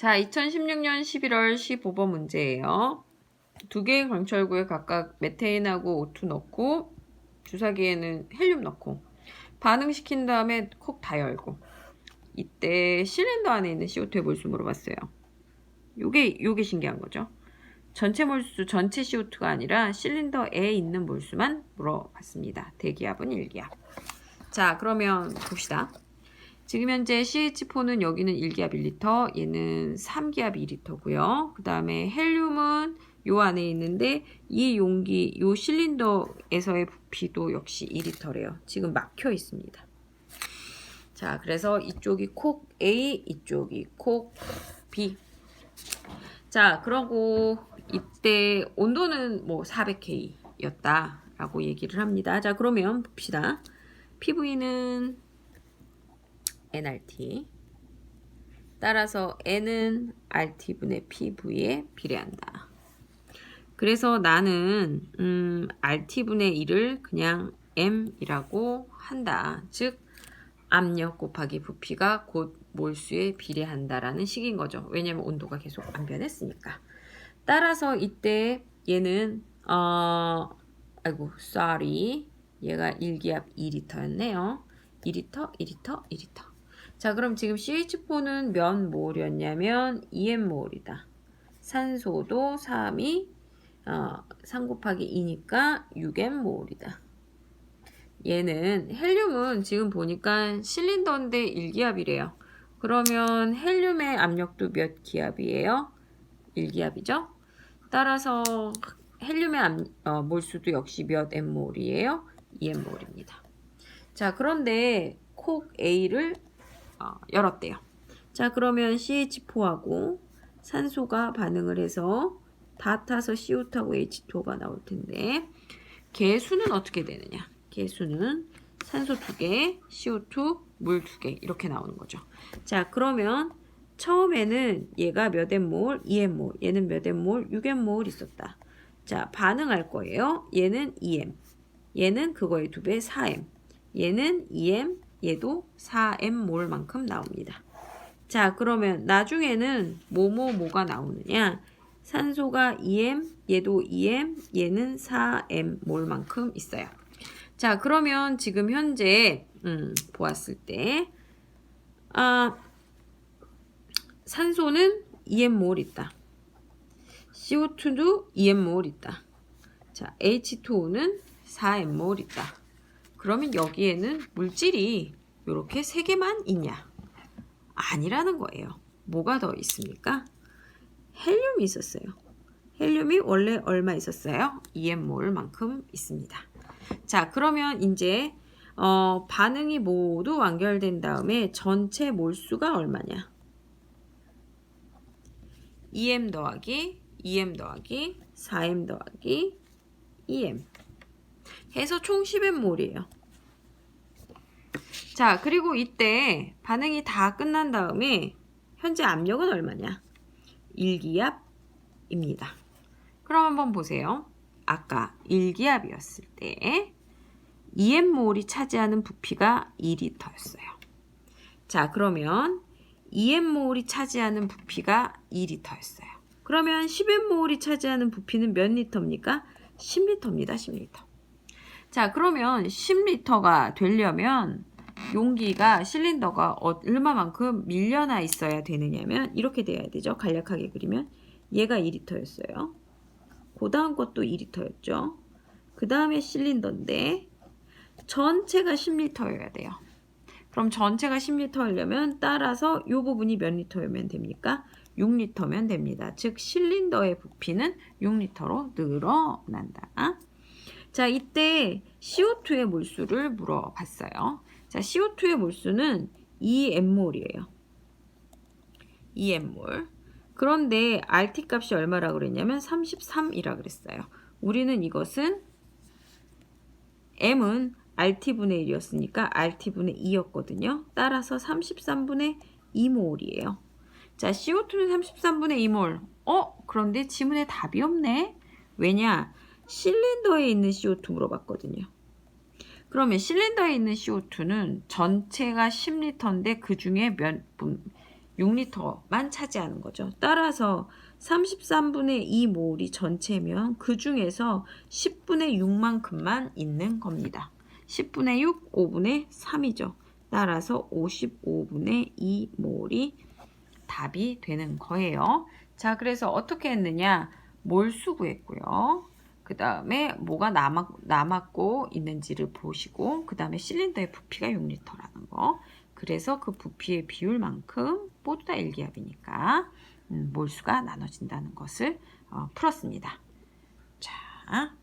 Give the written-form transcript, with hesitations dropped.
자, 2016년 11월 15번 문제예요. 두 개의 강철구에 각각 메테인하고 O2 넣고 주사기에는 헬륨 넣고 반응시킨 다음에 콕 다 열고 이때 실린더 안에 있는 CO2의 몰수 물어봤어요. 요게 신기한 거죠. 전체 몰수, 전체 CO2가 아니라 실린더에 있는 몰수만 물어봤습니다. 대기압은 1기압. 자, 그러면 봅시다. 지금 현재 CH4는 여기는 1기압 1리터, 얘는 3기압 2리터고요. 그 다음에 헬륨은 요 안에 있는데 이 용기, 요 실린더에서의 부피도 역시 2리터래요. 지금 막혀 있습니다. 자, 그래서 이쪽이 콕 A, 이쪽이 콕 B. 자, 그러고 이때 온도는 뭐 400K였다라고 얘기를 합니다. 자, 그러면 봅시다. PV는 nRT. 따라서 n은 RT분의 PV에 비례한다. 그래서 나는 RT분의 1을 그냥 M이라고 한다. 즉 압력 곱하기 부피가 곧 몰수에 비례한다라는 식인 거죠. 왜냐면 온도가 계속 안 변했으니까. 따라서 이때 얘는 얘가 1기압 2리터였네요. 2리터, 2리터, 2리터. 자, 그럼 지금 CH4는 몇 몰이었냐면 2M몰이다. 산소도 3이 3 곱하기 2니까 6M몰이다. 얘는 헬륨은 지금 보니까 실린더인데 1기압이래요. 그러면 헬륨의 압력도 몇 기압이에요? 1기압이죠? 따라서 헬륨의 몰수도 역시 몇 M몰이에요? 2M몰입니다. 자, 그런데 콕 A를 열었대요. 자, 그러면 CH4하고 산소가 반응을 해서 다 타서 CO2하고 H2O가 나올 텐데 개수는 어떻게 되느냐? 개수는 산소 2개, CO2, 물 2개 이렇게 나오는 거죠. 자, 그러면 처음에는 얘가 몇 M몰? 2M몰. 얘는 몇 M몰? 6M몰 있었다. 자, 반응할 거예요. 얘는 2M. 얘는 그거의 2배 4M. 얘는 2M. 얘도 4M몰만큼 나옵니다. 자, 그러면 나중에는 뭐가 나오느냐? 산소가 2M, 얘도 2M, 얘는 4M몰만큼 있어요. 자, 그러면 지금 현재 보았을 때 산소는 2M몰 있다. CO2도 2M몰 있다. 자, H2O는 4M몰 있다. 그러면 여기에는 물질이 이렇게 3개만 있냐? 아니라는 거예요. 뭐가 더 있습니까? 헬륨이 있었어요. 헬륨이 원래 얼마 있었어요? 2M몰만큼 있습니다. 자, 그러면 이제 반응이 모두 완결된 다음에 전체 몰수가 얼마냐? 2M 더하기 2M 더하기 4M 더하기 2M 해서 총 10M몰이에요. 자, 그리고 이때 반응이 다 끝난 다음에 현재 압력은 얼마냐? 1기압입니다. 그럼 한번 보세요. 아까 1기압이었을 때 2M몰이 차지하는 부피가 2리터였어요. 자, 그러면 2M몰이 차지하는 부피가 2리터였어요. 그러면 10M몰이 차지하는 부피는 몇 리터입니까? 10리터입니다. 10리터. 자, 그러면 10리터가 되려면 용기가 실린더가 얼마만큼 밀려나 있어야 되느냐면 이렇게 돼야 되죠. 간략하게 그리면 얘가 2리터였어요. 그 다음 것도 2리터였죠. 그 다음에 실린더인데 전체가 10리터여야 돼요. 그럼 전체가 10리터 하려면 따라서 이 부분이 몇 리터면 됩니까? 6리터면 됩니다. 즉 실린더의 부피는 6리터로 늘어난다. 자, 이때 CO2의 몰수를 물어봤어요. 자, CO2의 몰수는 2M몰이에요. 2M몰. 그런데 RT 값이 얼마라고 그랬냐면 33이라고 그랬어요. 우리는 이것은 M은 RT분의 1이었으니까 RT분의 2였거든요. 따라서 33분의 2몰이에요. 자, CO2는 33분의 2몰. 그런데 지문에 답이 없네. 왜냐? 실린더에 있는 CO2 물어봤거든요. 그러면 실린더에 있는 CO2는 전체가 10리터인데 그 중에 6리터만 차지하는 거죠. 따라서 33분의 2몰이 전체면 그 중에서 10분의 6만큼만 있는 겁니다. 10분의 6, 5분의 3이죠. 따라서 55분의 2몰이 답이 되는 거예요. 자, 그래서 어떻게 했느냐? 몰수 구했고요. 그 다음에 뭐가 남았고 있는지를 보시고 그 다음에 실린더의 부피가 6리터라는 거. 그래서 그 부피의 비율만큼 모두 다 일기압이니까 몰수가 나눠진다는 것을 풀었습니다. 자.